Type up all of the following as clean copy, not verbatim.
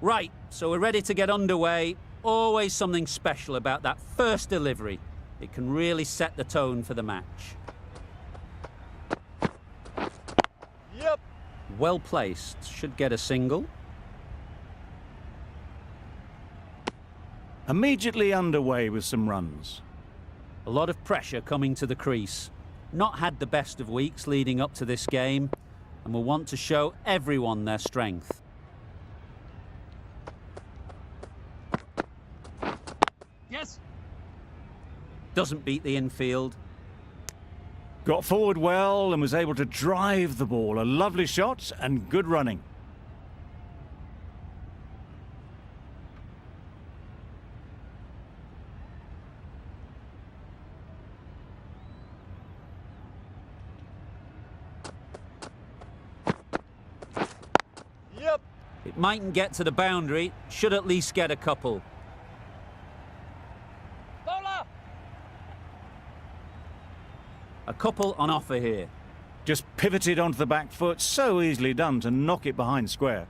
Right, so we're ready to get underway. Always something special about that first delivery. It can really set the tone for the match. Yep. Well placed, should get a single. Immediately underway with some runs. A lot of pressure coming to the crease. Not had the best of weeks leading up to this game, and will want to show everyone their strength. Yes. Doesn't beat the infield. Got forward well and was able to drive the ball. A lovely shot and good running. Yep. It mightn't get to the boundary, should at least get a couple. Bowler. A couple on offer here. Just pivoted onto the back foot. So easily done to knock it behind square.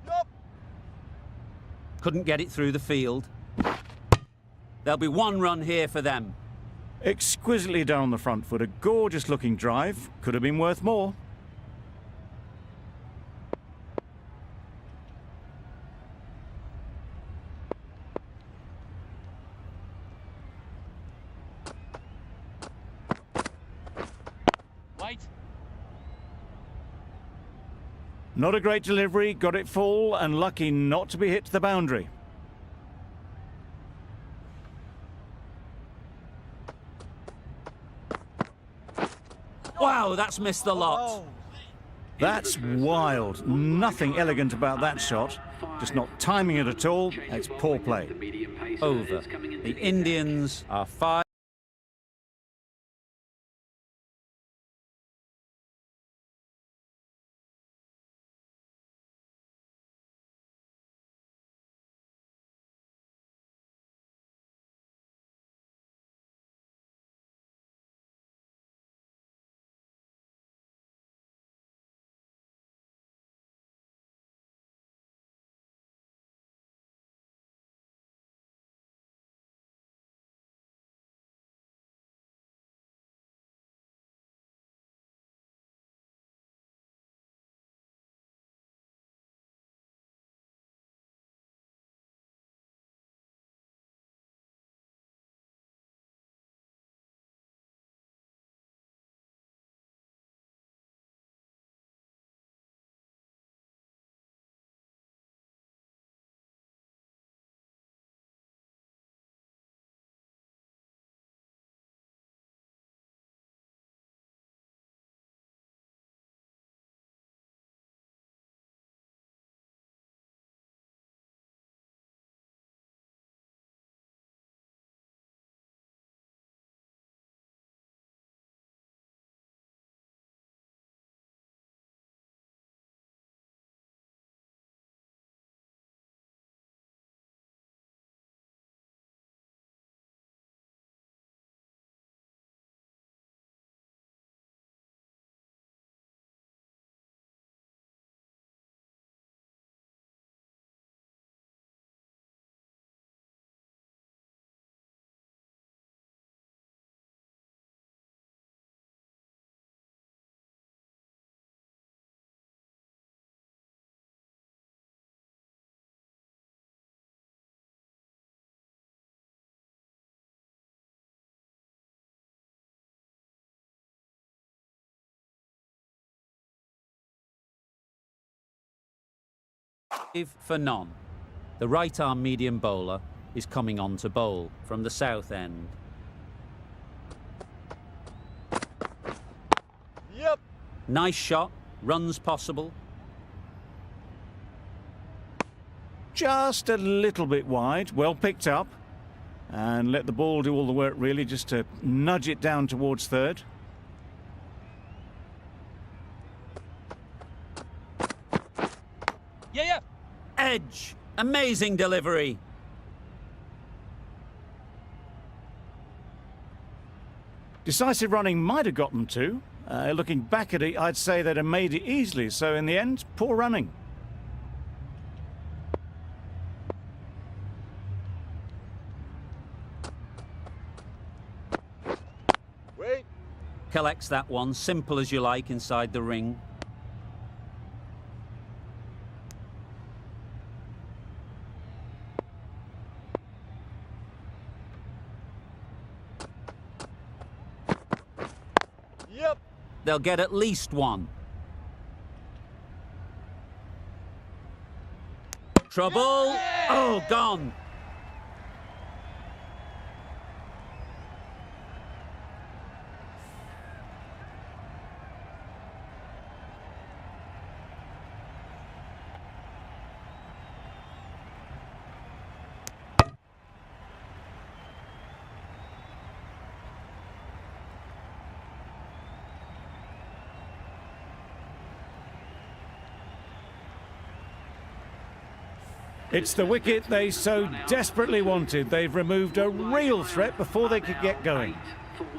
Yep. Couldn't get it through the field. There'll be one run here for them. Exquisitely done on the front foot. A gorgeous looking drive. Could have been worth more. Wait. Not a great delivery. Got it full and lucky not to be hit to the boundary. Wow, that's missed the lot. Oh. That's wild. Nothing elegant about that shot. Just not timing it at all. It's poor play. Over. The Indians are 5. For none. The right-arm medium bowler is coming on to bowl from the south end. Yep. Nice shot, runs possible. Just a little bit wide, well picked up. And let the ball do all the work really, just to nudge it down towards third. Yeah. Edge, amazing delivery. Decisive running might have got them to. Looking back at it, I'd say they'd have made it easily. So in the end, poor running. Wait. Collects that one, simple as you like, inside the ring. Yep. They'll get at least one. Trouble. Yeah! Oh, gone. It's the wicket they so desperately wanted. They've removed a real threat before they could get going.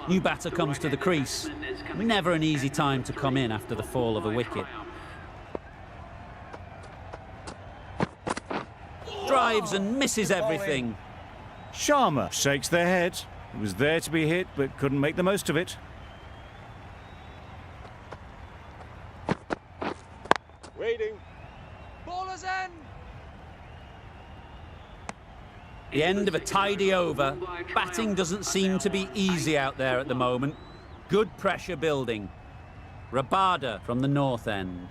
New batter comes to the crease. Never an easy time to come in after the fall of a wicket. Drives and misses everything. Sharma shakes their head. It was there to be hit, but couldn't make the most of it. Waiting. Ballers in. The end of a tidy over. Batting doesn't seem to be easy out there at the moment. Good pressure building. Rabada from the north end.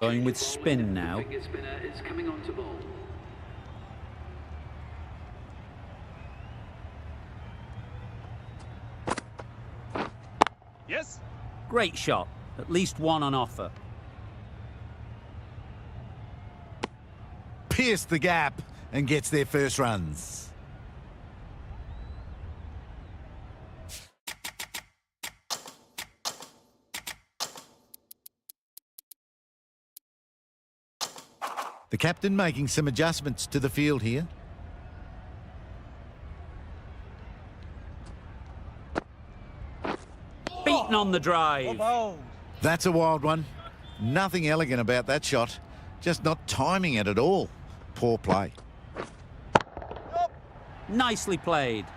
Going with spin now. Yes. Great shot. At least one on offer. Pierced the gap and gets their first runs. The captain making some adjustments to the field here. Beaten on the drive. That's a wild one. Nothing elegant about that shot. Just not timing it at all. Poor play. Nicely played.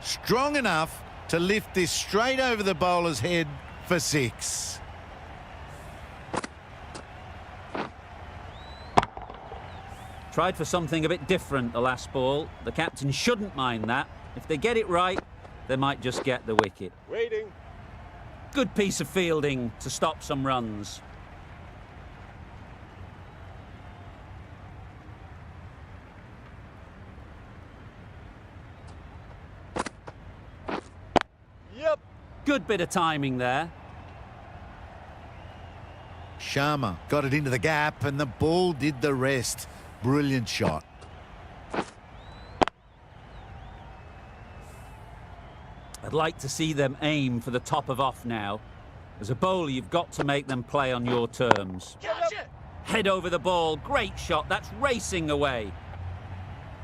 Strong enough to lift this straight over the bowler's head for 6. Tried for something a bit different the last ball. The captain shouldn't mind that. If they get it right, they might just get the wicket. Waiting. Good piece of fielding to stop some runs. Yep. Good bit of timing there. Sharma got it into the gap and the ball did the rest. Brilliant shot. I'd like to see them aim for the top of off now. As a bowler, you've got to make them play on your terms. Catch it. Head over the ball. Great shot. That's racing away.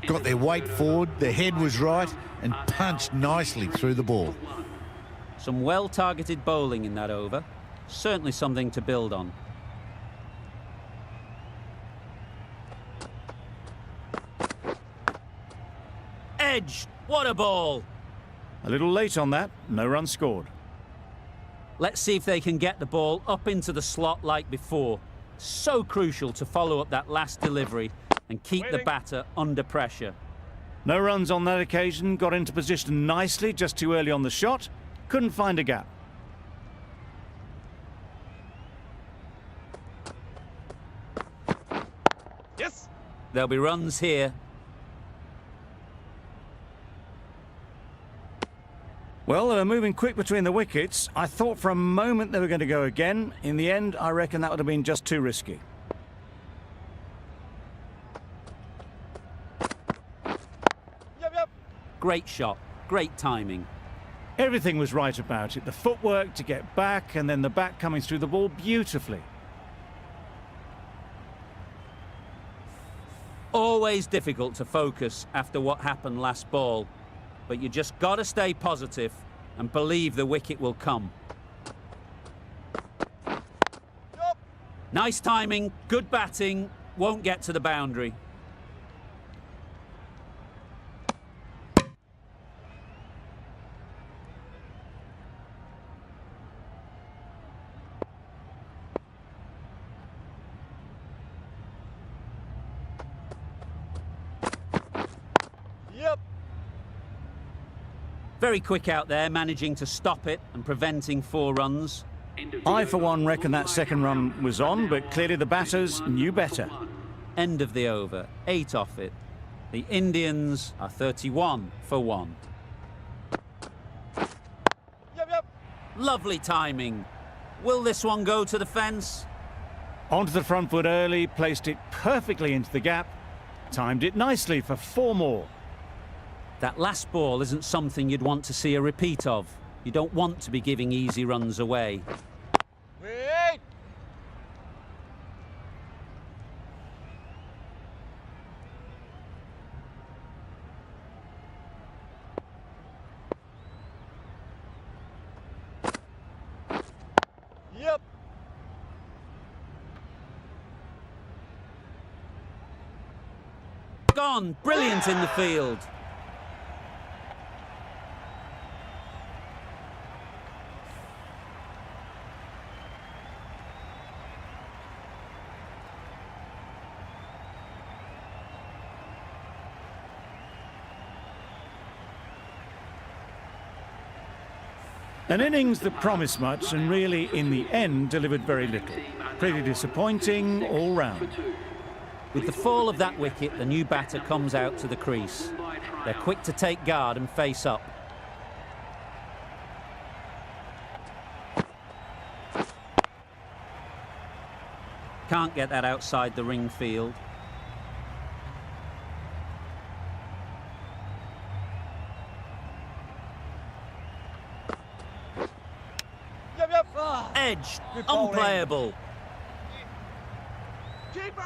Got their weight forward, their head was right, and punched nicely through the ball. Some well-targeted bowling in that over. Certainly something to build on. Edge! What a ball! A little late on that, no run scored. Let's see if they can get the ball up into the slot like before. So crucial to follow up that last delivery and keep the batter under pressure. No runs on that occasion, got into position nicely, just too early on the shot. Couldn't find a gap. Yes. There'll be runs here. Well, they were moving quick between the wickets. I thought for a moment they were going to go again. In the end, I reckon that would have been just too risky. Yep. Great shot, great timing. Everything was right about it. The footwork to get back and then the bat coming through the ball beautifully. Always difficult to focus after what happened last ball, but you just got to stay positive and believe the wicket will come. Yep. Nice timing, good batting, won't get to the boundary. Yep. Very quick out there, managing to stop it and preventing 4 runs. I, for one, reckon that second run was on, but clearly the batters knew better. End of the over, 8 off it. The Indians are 31 for 1. Yep. Lovely timing. Will this one go to the fence? Onto the front foot early, placed it perfectly into the gap. Timed it nicely for 4 more. That last ball isn't something you'd want to see a repeat of. You don't want to be giving easy runs away. Wait. Yep. Gone! Brilliant in the field. An innings that promised much and really, in the end, delivered very little. Pretty disappointing all round. With the fall of that wicket, the new batter comes out to the crease. They're quick to take guard and face up. Can't get that outside the ring field. Yep. Edge, Good bowling. unplayable. Keeper.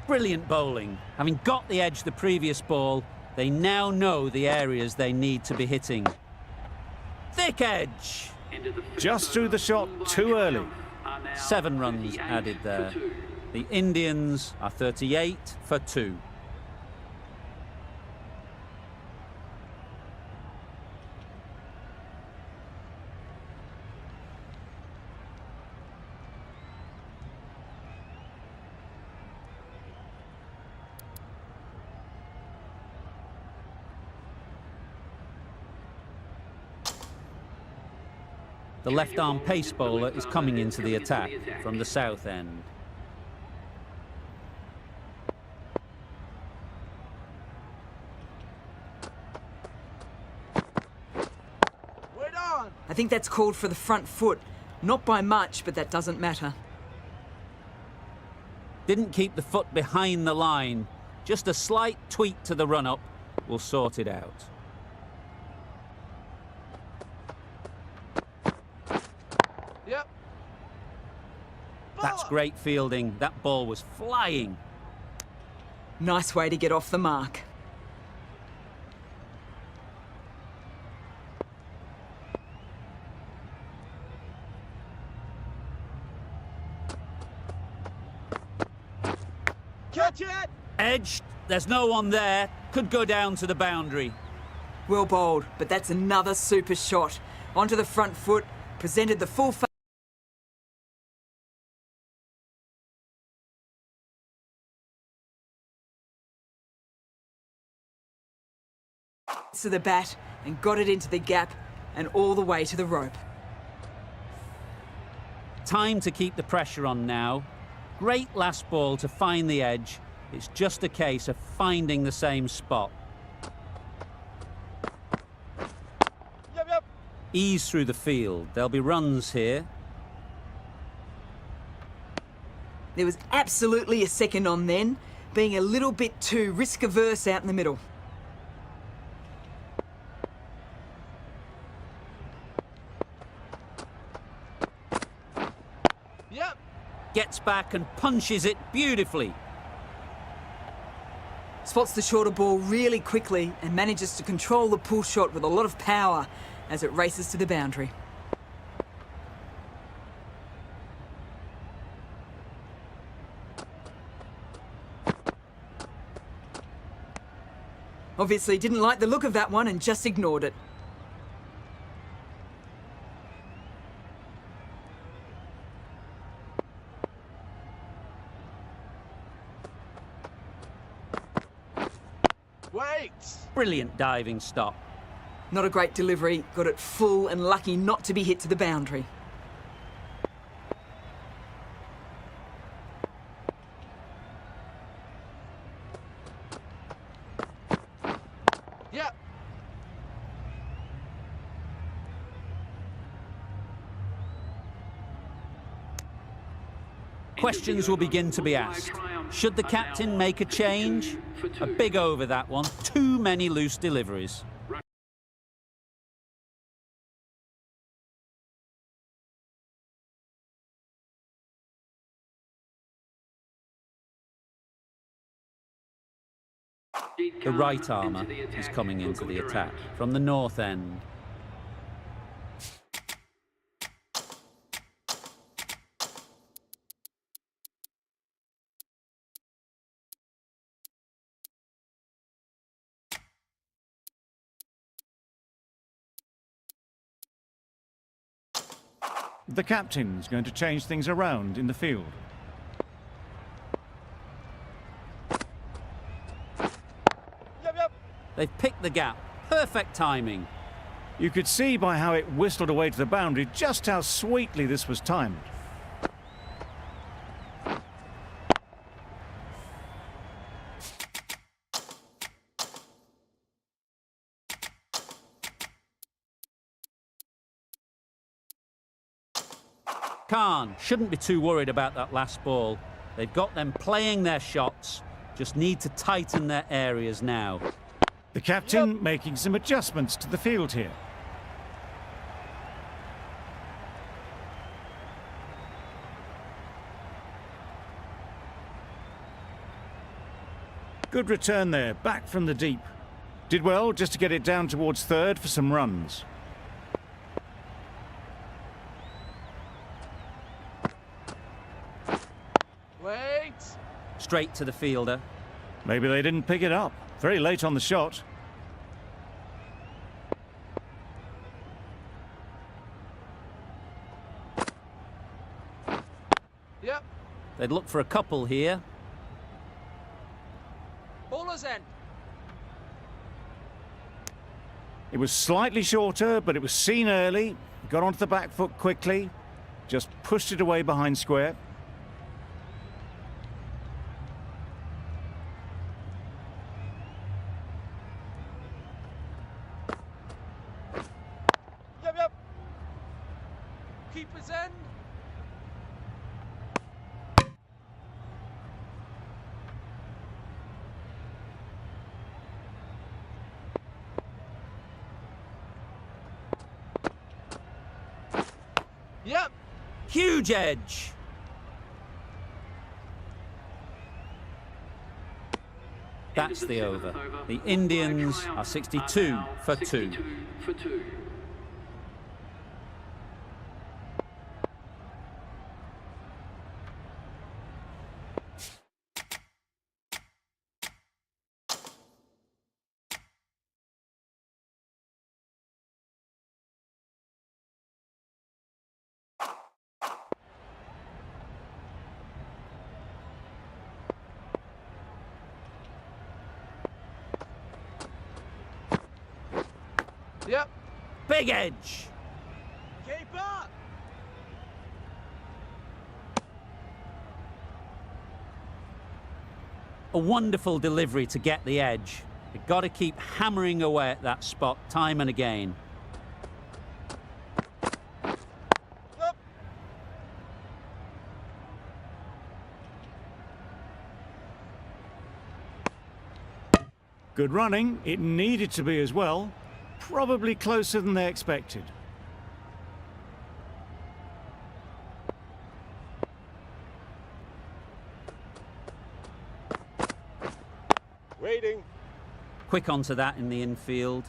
Brilliant bowling. Having got the edge the previous ball, they now know the areas they need to be hitting. Thick edge. Just threw the shot too early. 7 runs added there. The Indians are 38 for 2. The left-arm pace bowler is coming into the attack from the south end. Wait on. I think that's called for the front foot. Not by much, but that doesn't matter. Didn't keep the foot behind the line. Just a slight tweak to the run-up will sort it out. Yep. That great fielding. That ball was flying. Nice way to get off the mark. Catch it! Edged. There's no one there. Could go down to the boundary. Well bowled, but that's another super shot. Onto the front foot, presented the full face to the bat and got it into the gap and all the way to the rope. Time to keep the pressure on now. Great last ball to find the edge. It's just a case of finding the same spot. Yep. Ease through the field. There'll be runs here. There was absolutely a second on then, being a little bit too risk-averse out in the middle. Yep. Gets back and punches it beautifully. Spots the shorter ball really quickly and manages to control the pull shot with a lot of power as it races to the boundary. Obviously didn't like the look of that one and just ignored it. Wait! Brilliant diving stop. Not a great delivery, got it full and lucky not to be hit to the boundary. Yep. Questions will begin to be asked. Should the captain make a change? A big over that one. Too many loose deliveries. The right armour is coming into the attack from the north end. The captain's going to change things around in the field. Yep. They've picked the gap. Perfect timing. You could see by how it whistled away to the boundary just how sweetly this was timed. Khan shouldn't be too worried about that last ball. They've got them playing their shots. Just need to tighten their areas now. The captain making some adjustments to the field here. Good return there, back from the deep. Did well just to get it down towards third for some runs. Wait! Straight to the fielder. Maybe they didn't pick it up. Very late on the shot. Yep. They'd look for a couple here. Bowler's end. It was slightly shorter, but it was seen early. Got onto the back foot quickly. Just pushed it away behind square. Yep. Keeper's end. Yep. Huge edge. That's the over. The Indians are 62 for 2. Yep. Big edge. Keep up. A wonderful delivery to get the edge. You've got to keep hammering away at that spot time and again. Yep. Good running. It needed to be as well. Probably closer than they expected. Waiting. Quick onto that in the infield.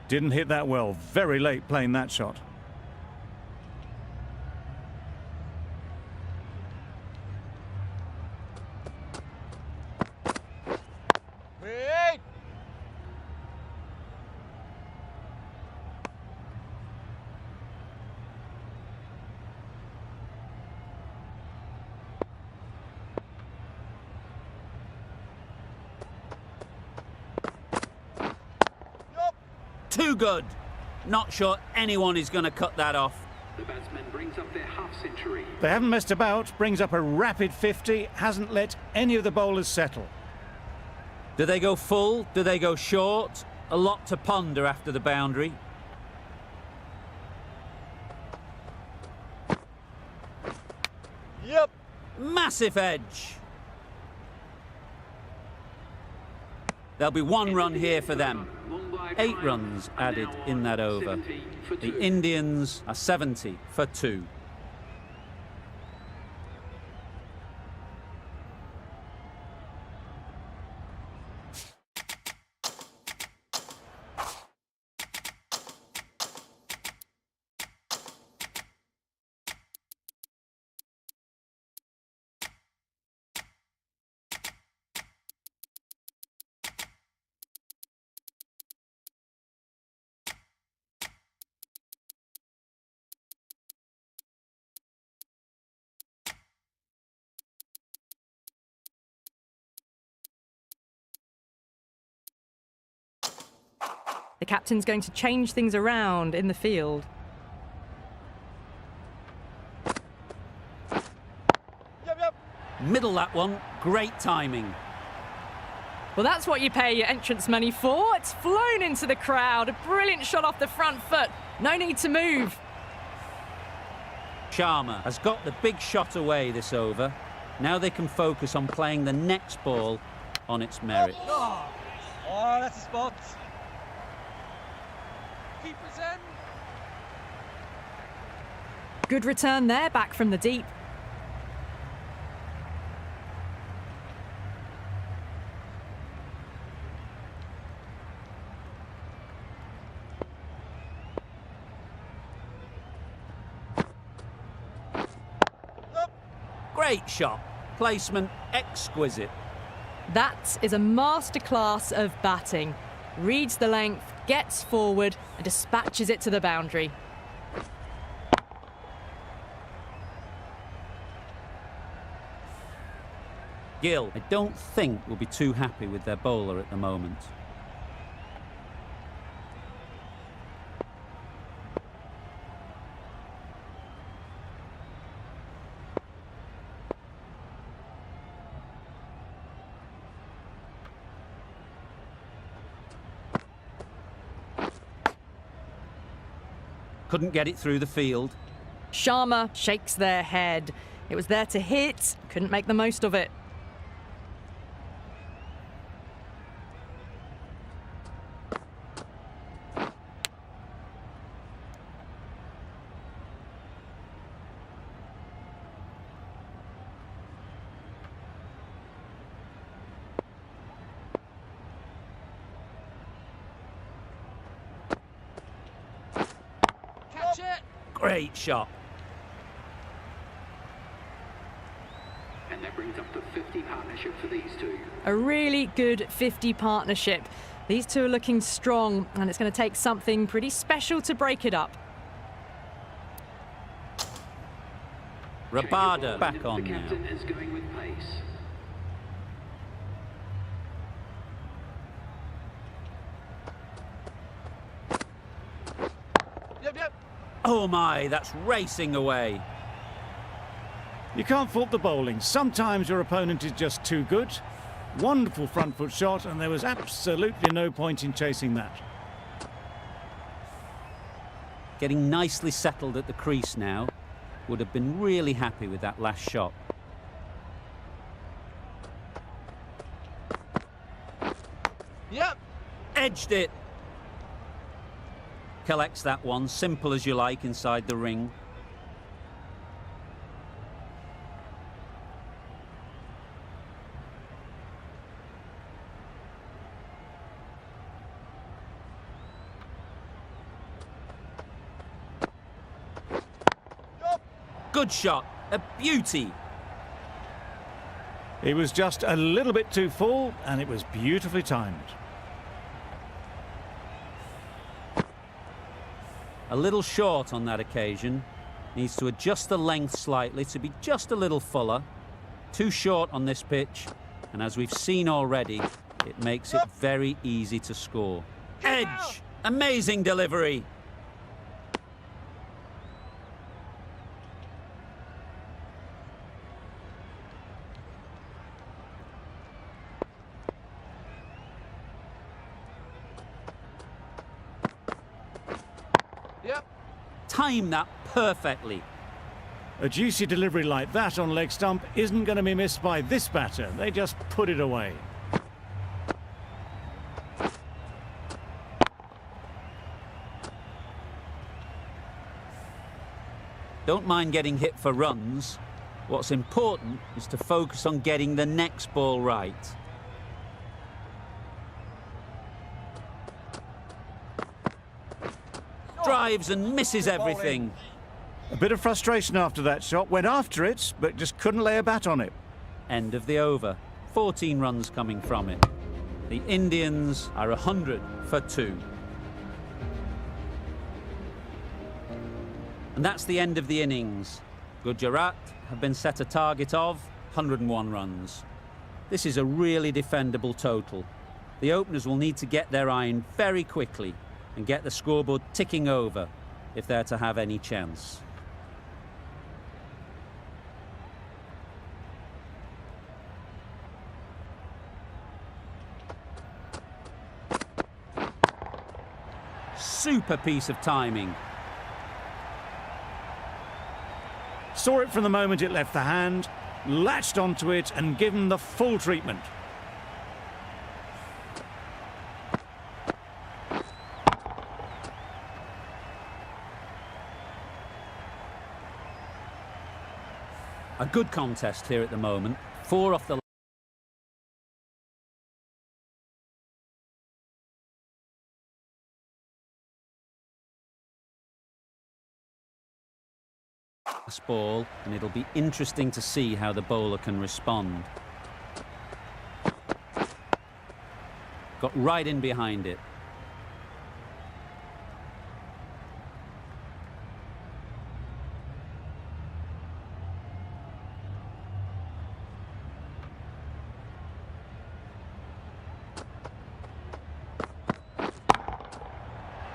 Didn't hit that well. Very late playing that shot. Wait. Yup. Too good. Not sure anyone is going to cut that off. The batsman brings up their half-century. They haven't messed about. Brings up a rapid 50. Hasn't let any of the bowlers settle. Do they go full? Do they go short? A lot to ponder after the boundary. Yep. Massive edge. There'll be one run here for them. 8 runs added in that over. The Indians are 70 for 2. The captain's going to change things around in the field. Yep. Middle that one. Great timing. Well, that's what you pay your entrance money for. It's flown into the crowd. A brilliant shot off the front foot. No need to move. Sharma has got the big shot away this over. Now they can focus on playing the next ball on its merit. Oh, that's a spot. Keeper's in. Good return there, back from the deep. Great shot. Placement exquisite. That is a masterclass of batting. Reads the length, gets forward and dispatches it to the boundary. Gill, I don't think will be too happy with their bowler at the moment. Couldn't get it through the field. Sharma shakes their head. It was there to hit, couldn't make the most of it. Great shot. And that brings up the 50 partnership for these two. A really good 50 partnership. These two are looking strong, and it's going to take something pretty special to break it up. Rabada back on The now. captain is going with pace. Yep. Oh my, that's racing away. You can't fault the bowling. Sometimes your opponent is just too good. Wonderful front foot shot, and there was absolutely no point in chasing that. Getting nicely settled at the crease now. Would have been really happy with that last shot. Yep. Edged it. Collects that one, simple as you like, inside the ring. Good shot, a beauty. He was just a little bit too full, and it was beautifully timed. A little short on that occasion. Needs to adjust the length slightly to be just a little fuller. Too short on this pitch, and as we've seen already, it makes it very easy to score. Edge! Amazing delivery. Yep. Time that perfectly. A juicy delivery like that on leg stump isn't going to be missed by this batter. They just put it away. Don't mind getting hit for runs. What's important is to focus on getting the next ball right. Drives and misses everything. A bit of frustration after that shot. Went after it, but just couldn't lay a bat on it. End of the over. 14 runs coming from it. The Indians are 100 for 2. And that's the end of the innings. Gujarat have been set a target of 101 runs. This is a really defendable total. The openers will need to get their iron very quickly and get the scoreboard ticking over if they're to have any chance. Super piece of timing. Saw it from the moment it left the hand, latched onto it and given the full treatment. A good contest here at the moment. 4 off the last ball, and it'll be interesting to see how the bowler can respond. Got right in behind it.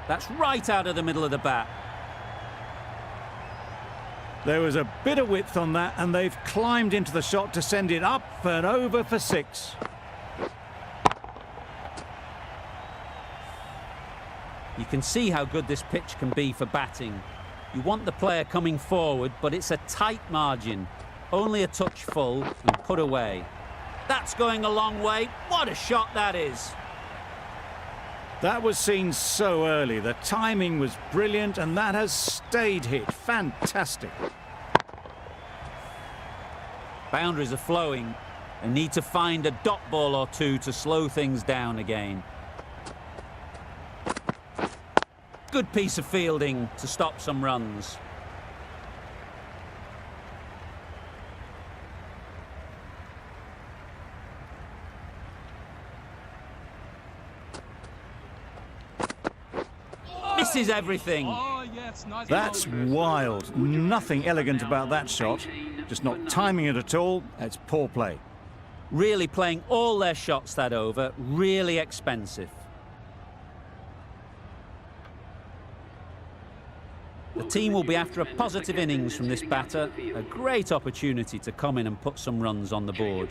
That's right out of the middle of the bat. There was a bit of width on that, and they've climbed into the shot to send it up and over for 6. You can see how good this pitch can be for batting. You want the player coming forward, but it's a tight margin. Only a touch full and put away. That's going a long way. What a shot that is. That was seen so early. The timing was brilliant, and that has stayed hit. Fantastic. Boundaries are flowing. They need to find a dot ball or two to slow things down again. Good piece of fielding to stop some runs. misses everything. That's wild. Nothing elegant about that shot. Just not timing it at all. It's poor play. Really playing all their shots that over. Really expensive. The team will be after a positive innings from this batter. A great opportunity to come in and put some runs on the board.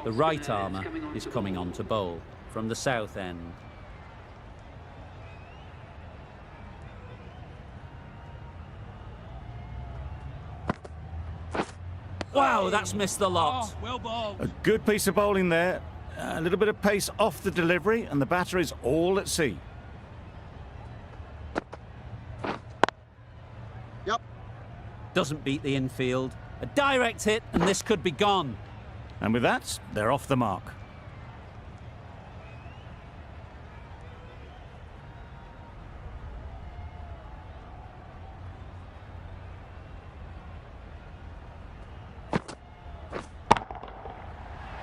The right armour is coming on to bowl from the south end. Wow, that's missed the lot. A good piece of bowling there. A little bit of pace off the delivery, and the batter is all at sea. Doesn't beat the infield. A direct hit, and this could be gone. And with that, they're off the mark.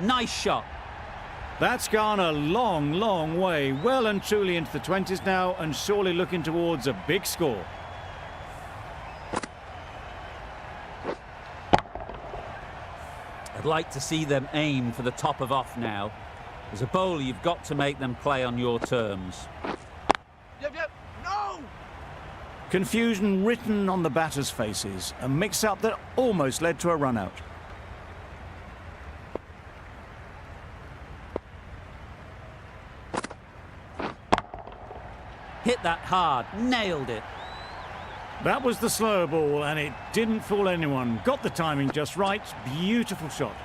Nice shot. That's gone a long, long way. Well and truly into the 20s now, and surely looking towards a big score. I'd like to see them aim for the top of off now. As a bowler, you've got to make them play on your terms. Yep. No! Confusion written on the batters' faces. A mix-up that almost led to a run-out. Hit that hard, nailed it. That was the slower ball, and it didn't fool anyone. Got the timing just right. Beautiful shot.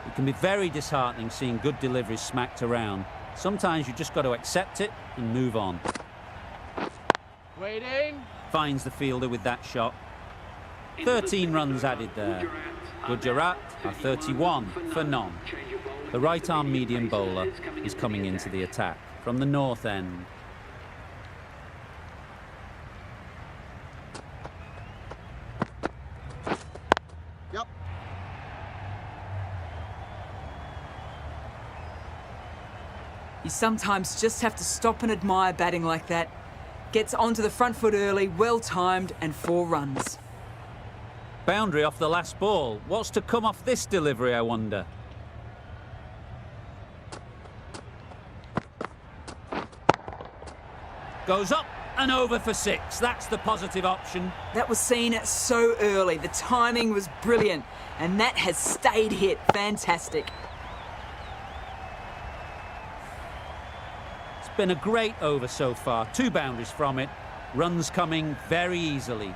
It can be very disheartening seeing good deliveries smacked around. Sometimes you just got to accept it and move on. Waiting. Finds the fielder with that shot. 13 runs added there. Gujarat are 31 for none. The right-arm medium bowler is coming into the attack from the north end. You sometimes just have to stop and admire batting like that. Gets onto the front foot early, well timed, and 4 runs. Boundary off the last ball. What's to come off this delivery, I wonder? Goes up and over for 6. That's the positive option. That was seen so early. The timing was brilliant, and that has stayed hit. Fantastic. It's been a great over so far. 2 boundaries from it. Runs coming very easily.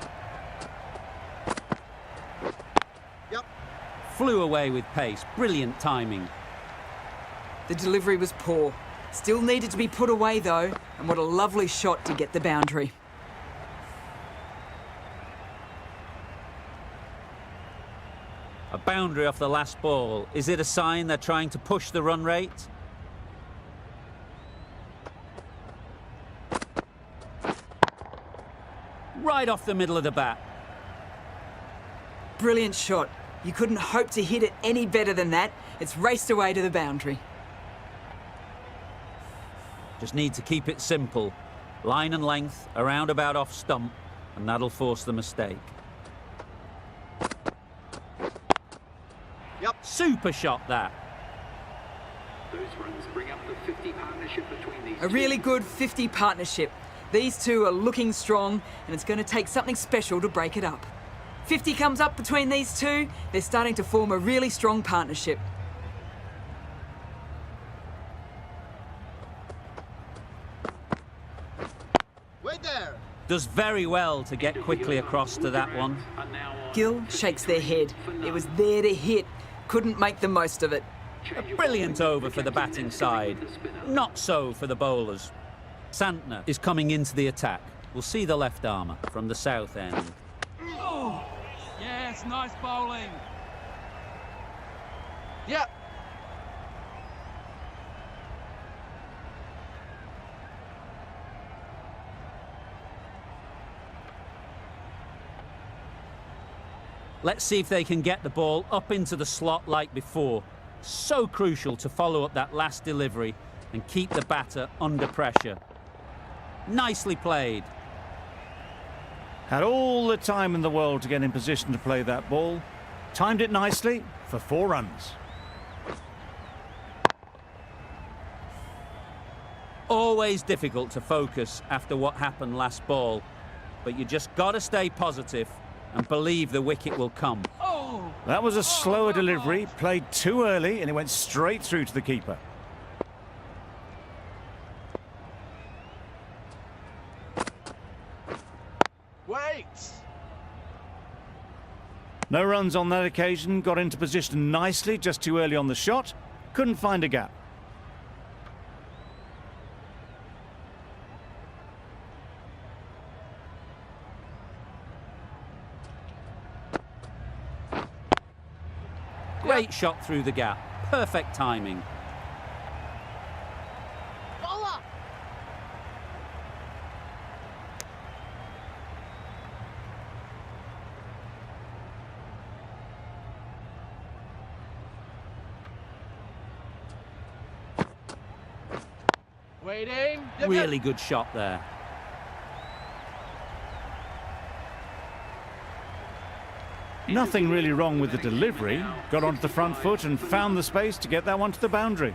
Flew away with pace. Brilliant timing. The delivery was poor. Still needed to be put away though, and what a lovely shot to get the boundary. A boundary off the last ball. Is it a sign they're trying to push the run rate? Right off the middle of the bat. Brilliant shot. You couldn't hope to hit it any better than that. It's raced away to the boundary. Just need to keep it simple. Line and length, around about off stump, and that'll force the mistake. Super shot that. Those runs bring up the 50 partnership between these A really good 50 partnership. These two are looking strong, and it's going to take something special to break it up. 50 comes up between these two. They're starting to form a really strong partnership. Wait there. Does very well to get quickly across to that one. Gill shakes their head. It was there to hit. Couldn't make the most of it. A brilliant over for the batting side. Not so for the bowlers. Santner is coming into the attack. We'll see the left armour from the south end. Oh, yes, nice bowling. Yep. Let's see if they can get the ball up into the slot like before. So crucial to follow up that last delivery and keep the batter under pressure. Nicely played. Had all the time in the world to get in position to play that ball. Timed it nicely for 4 runs. Always difficult to focus after what happened last ball, but you just got to stay positive and believe the wicket will come. Oh! That was a slower delivery, played too early, and it went straight through to the keeper. Wait! No runs on that occasion, got into position nicely, just too early on the shot, couldn't find a gap. Great shot through the gap. Perfect timing. Bowler! Waiting. Really good shot there. Nothing really wrong with the delivery. Got onto the front foot and found the space to get that one to the boundary.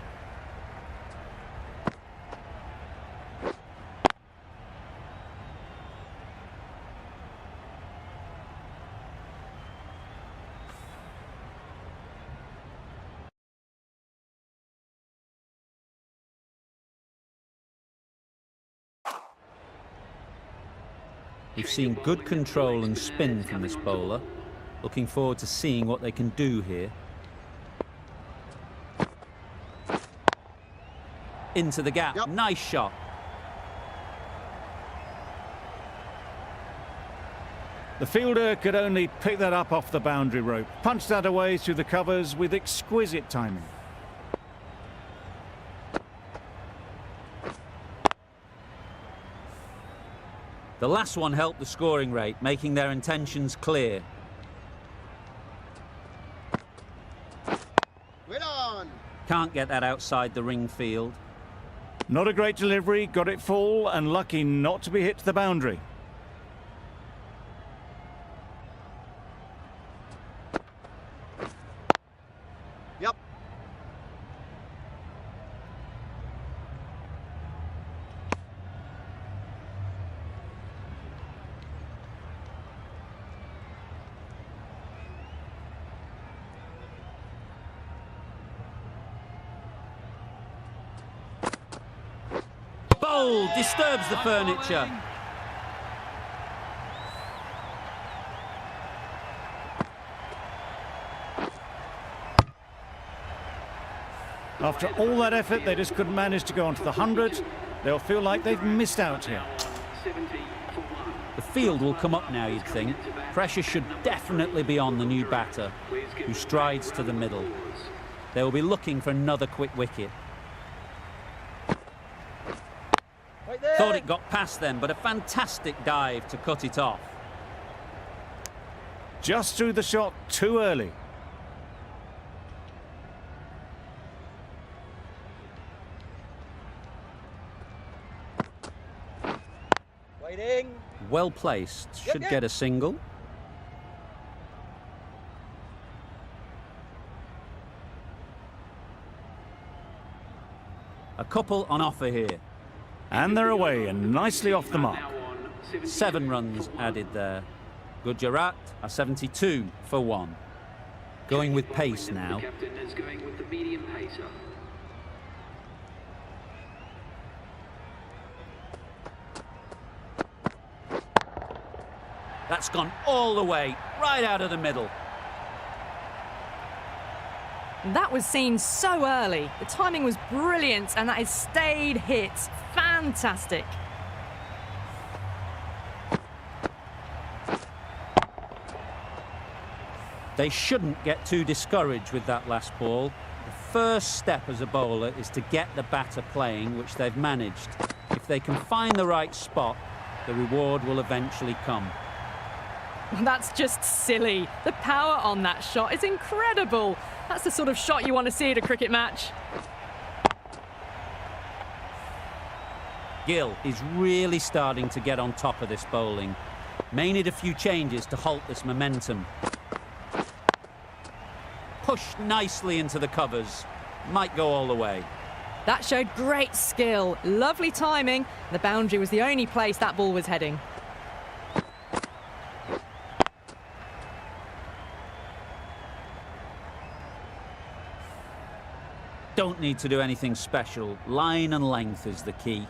We've seen good control and spin from this bowler. Looking forward to seeing what they can do here. Into the gap. Yep. Nice shot. The fielder could only pick that up off the boundary rope. Punched that away through the covers with exquisite timing. The last one helped the scoring rate, making their intentions clear. Wait on! Can't get that outside the ring field. Not a great delivery, got it full and lucky not to be hit to the boundary. Yep. Bold, disturbs the furniture. After all that effort, they just couldn't manage to go onto the 100. They'll feel like they've missed out here. 70 for 1. The field will come up now, you'd think. Pressure should definitely be on the new batter, who strides to the middle. They will be looking for another quick wicket. Right there! Thought it got past them, but a fantastic dive to cut it off. Just threw the shot too early. Waiting. Well placed, should Yep. get a single. A couple on offer here. And they're away and nicely off the mark. Now on 72 7 runs for 1. added there. Gujarat are 72 for 1. Going with pace now. The captain is going with the medium pacer. That's gone all the way, right out of the middle. That was seen so early. The timing was brilliant, and that has stayed hit. Fantastic. They shouldn't get too discouraged with that last ball. The first step as a bowler is to get the batter playing, which they've managed. If they can find the right spot, the reward will eventually come. That's just silly. The power on that shot is incredible. That's the sort of shot you want to see at a cricket match. Gill is really starting to get on top of this bowling. May need a few changes to halt this momentum. Pushed nicely into the covers. Might go all the way. That showed great skill, lovely timing. The boundary was the only place that ball was heading. Don't need to do anything special. Line and length is the key.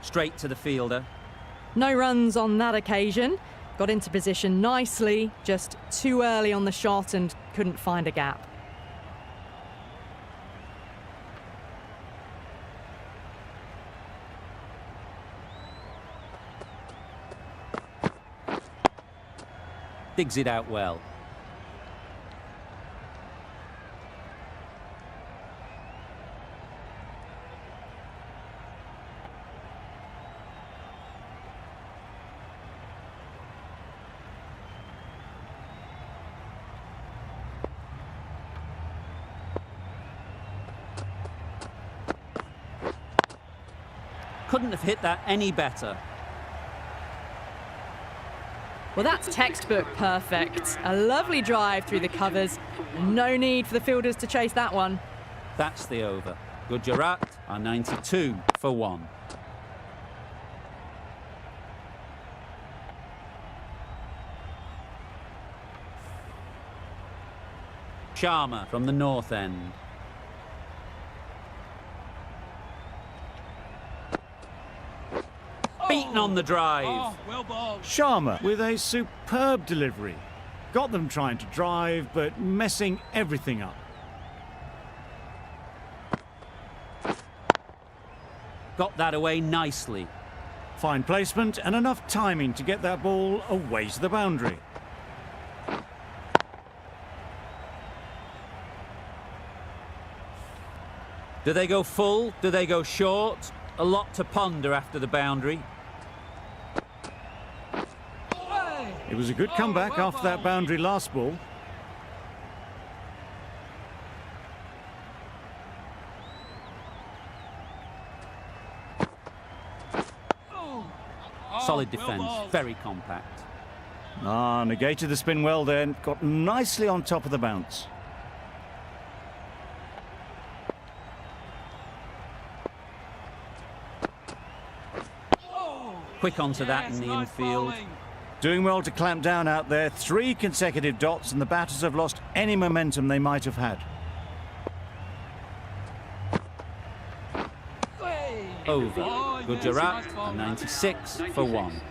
Straight to the fielder. No runs on that occasion. Got into position nicely, just too early on the shot and couldn't find a gap. Digs it out well. Couldn't have hit that any better. Well, that's textbook perfect. A lovely drive through the covers. No need for the fielders to chase that one. That's the over. Gujarat are 92 for 1. Sharma from the north end. Beaten on the drive. Sharma with a superb delivery. Got them trying to drive, but messing everything up. Got that away nicely. Fine placement and enough timing to get that ball away to the boundary. Do they go full? Do they go short? A lot to ponder after the boundary. It was a good comeback after that boundary last ball. Solid defence, very compact. Negated the spin well then. Got nicely on top of the bounce. Quick onto that in the infield. Doing well to clamp down out there. 3 consecutive dots and the batters have lost any momentum they might have had. Over. Gujarat are 96 for 1.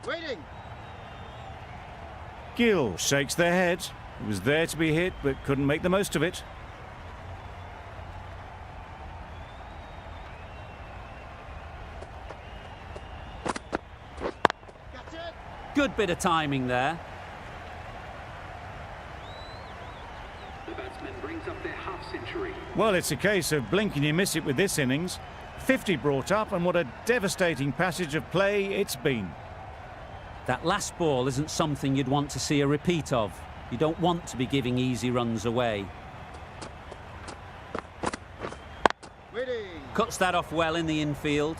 Waiting. Gill shakes their head. It was there to be hit, but couldn't make the most of it. Good bit of timing there. The batsman brings up their half-century. Well, it's a case of blink and you miss it with this innings. 50 brought up, and what a devastating passage of play it's been. That last ball isn't something you'd want to see a repeat of. You don't want to be giving easy runs away. Waiting. Cuts that off well in the infield.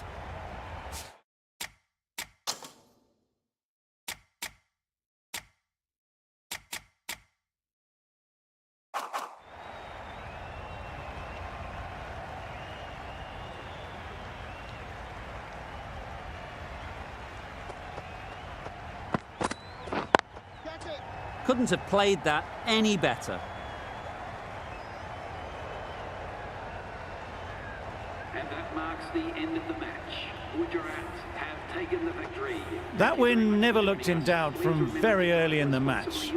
Couldn't have played that any better. And that marks the end of the match. Gujarat have taken the victory. That win never looked in doubt from very early in the match.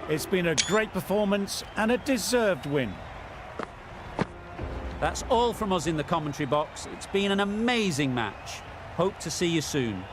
It's been a great performance and a deserved win. That's all from us in the commentary box. It's been an amazing match. Hope to see you soon.